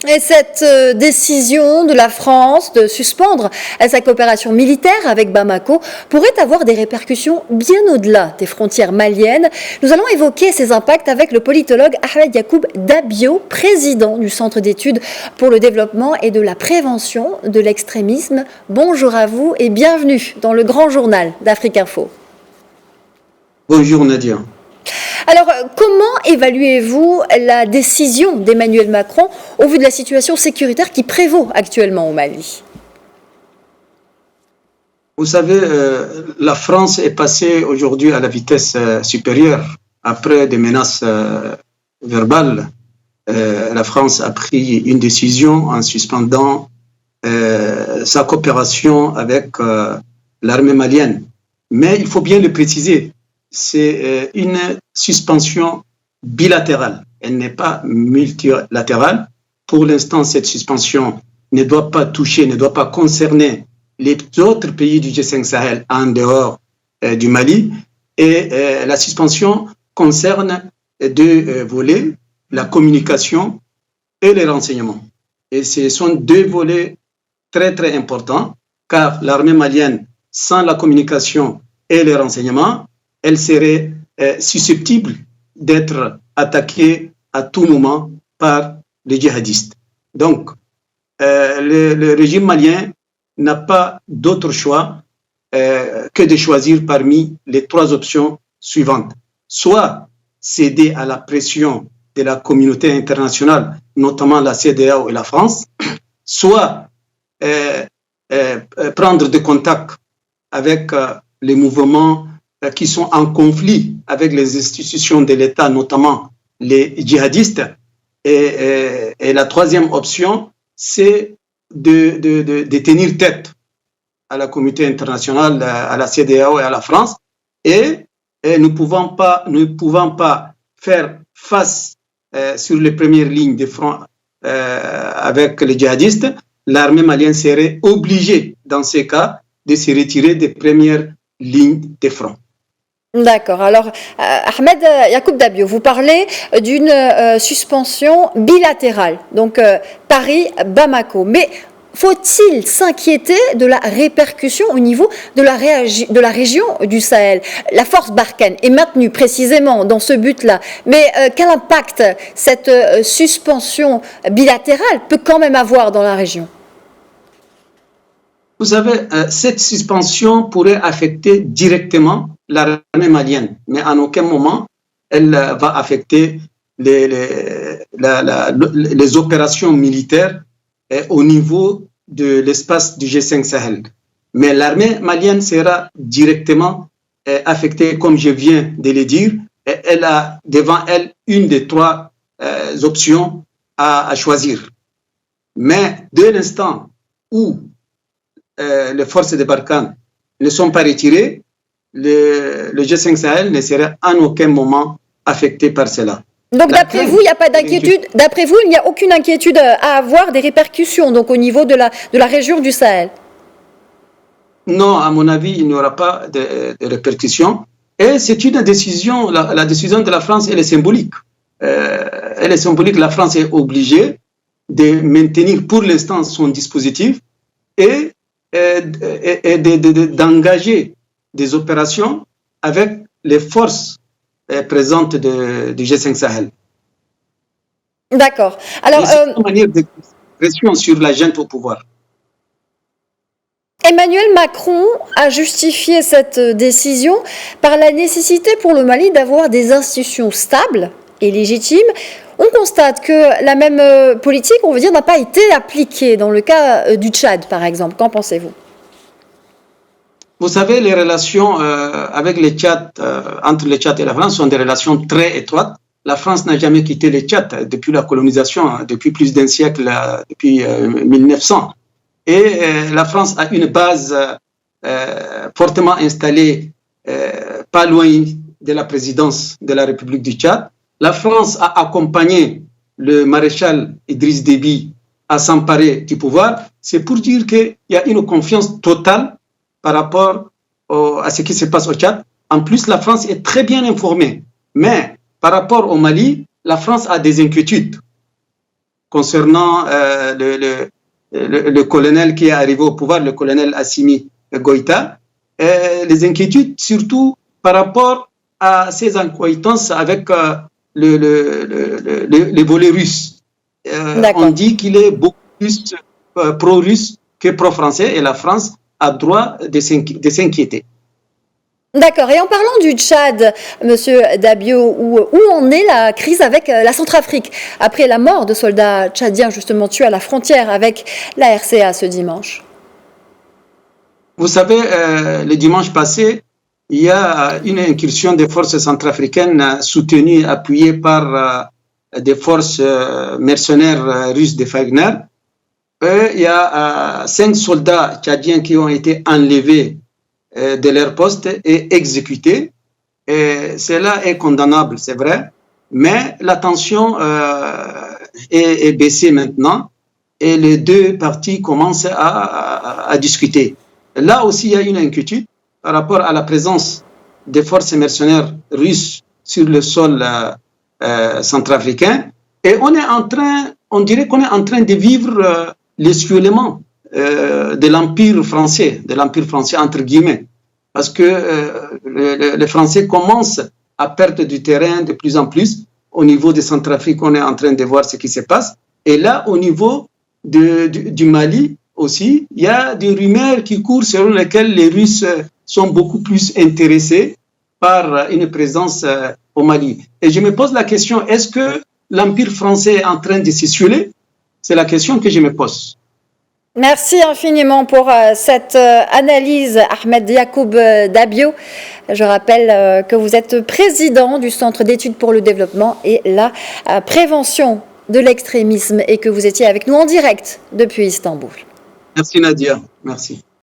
Et cette décision de la France de suspendre sa coopération militaire avec Bamako pourrait avoir des répercussions bien au-delà des frontières maliennes. Nous allons évoquer ces impacts avec le politologue Ahmed Yacoub Dabio, président du Centre d'études pour le développement et de la prévention de l'extrémisme. Bonjour à vous et bienvenue dans le grand journal d'Afrique Info. Bonjour Nadia. Alors, comment évaluez-vous la décision d'Emmanuel Macron au vu de la situation sécuritaire qui prévaut actuellement au Mali? Vous savez, la France est passée aujourd'hui à la vitesse supérieure. Après des menaces verbales, la France a pris une décision en suspendant sa coopération avec l'armée malienne. Mais il faut bien le préciser, c'est une suspension bilatérale. Elle n'est pas multilatérale. Pour l'instant, cette suspension ne doit pas toucher, ne doit pas concerner les autres pays du G5 Sahel en dehors du Mali. Et la suspension concerne deux volets, la communication et les renseignements. Et ce sont deux volets très, très importants, car l'armée malienne, sans la communication et les renseignements, elle serait susceptible d'être attaquée à tout moment par les djihadistes. Donc, le régime malien n'a pas d'autre choix que de choisir parmi les trois options suivantes. Soit céder à la pression de la communauté internationale, notamment la CEDEAO et la France, soit prendre des contacts avec les mouvements qui sont en conflit avec les institutions de l'État, notamment les djihadistes. Et la troisième option, c'est de tenir tête à la communauté internationale, à la CEDEAO et à la France. Et nous ne pouvons pas faire face sur les premières lignes de front avec les djihadistes. L'armée malienne serait obligée, dans ces cas, de se retirer des premières lignes de front. D'accord. Alors, Ahmed Yacoub Dabio, vous parlez d'une suspension bilatérale, donc Paris-Bamako. Mais faut-il s'inquiéter de la répercussion au niveau de la région du Sahel? La force Barkhane est maintenue précisément dans ce but-là. Mais quel impact cette suspension bilatérale peut quand même avoir dans la région? Vous savez, cette suspension pourrait affecter directement l'armée malienne, mais en aucun moment elle va affecter les opérations militaires au niveau de l'espace du G5 Sahel. Mais l'armée malienne sera directement affectée, comme je viens de le dire. Elle a devant elle une des trois options à choisir. Mais dès l'instant où les forces de Barkhane ne sont pas retirées, le G5 Sahel ne serait en aucun moment affecté par cela. Donc d'après vous, il n'y a pas d'inquiétude. D'après vous, il n'y a aucune inquiétude à avoir des répercussions donc au niveau de la région du Sahel? Non, à mon avis, il n'y aura pas de répercussions. Et c'est une décision, la décision de la France, elle est symbolique. Elle est symbolique. La France est obligée de maintenir pour l'instant son dispositif et d'engager des opérations avec les forces présentes du G5 Sahel. D'accord. Alors, c'est une manière de pression sur la junte au pouvoir. Emmanuel Macron a justifié cette décision par la nécessité pour le Mali d'avoir des institutions stables et légitimes. On constate que la même politique, on veut dire, n'a pas été appliquée dans le cas du Tchad, par exemple. Qu'en pensez-vous? Vous savez, les relations avec le Tchad, entre le Tchad et la France, sont des relations très étroites. La France n'a jamais quitté le Tchad depuis la colonisation, depuis plus d'un siècle, depuis 1900. Et la France a une base fortement installée, pas loin de la présidence de la République du Tchad. La France a accompagné le maréchal Idriss Déby à s'emparer du pouvoir. C'est pour dire qu'il y a une confiance totale par rapport à ce qui se passe au Tchad. En plus, la France est très bien informée. Mais par rapport au Mali, la France a des inquiétudes concernant le colonel qui est arrivé au pouvoir, le colonel Assimi Goïta, les inquiétudes surtout par rapport à ses accointances avec le volet russe. On dit qu'il est beaucoup plus pro-russe que pro-français et la France a droit de s'inquiéter. D'accord. Et en parlant du Tchad, Monsieur Dabio, où en est la crise avec la Centrafrique après la mort de soldats tchadiens justement tués à la frontière avec la RCA ce dimanche? Vous savez, le dimanche passé, il y a une incursion des forces centrafricaines soutenues, appuyées par des forces mercenaires russes de Wagner. Il y a 5 soldats tchadiens qui ont été enlevés de leur poste et exécutés. Et cela est condamnable, c'est vrai, mais la tension est baissée maintenant et les deux parties commencent à discuter. Là aussi, il y a une inquiétude par rapport à la présence des forces mercenaires russes sur le sol centrafricain. Et on dirait qu'on est en train de vivre l'escoulement de l'Empire français entre guillemets, parce que les Français commencent à perdre du terrain de plus en plus. Au niveau de Centrafrique, on est en train de voir ce qui se passe. Et là, au niveau du Mali aussi, il y a des rumeurs qui courent selon lesquelles les Russes sont beaucoup plus intéressés par une présence au Mali. Et je me pose la question, est-ce que l'Empire français est en train de s'essuler? C'est la question que je me pose. Merci infiniment pour cette analyse, Ahmed Yacoub Dabio. Je rappelle que vous êtes président du Centre d'études pour le développement et la prévention de l'extrémisme et que vous étiez avec nous en direct depuis Istanbul. Merci Nadia, merci.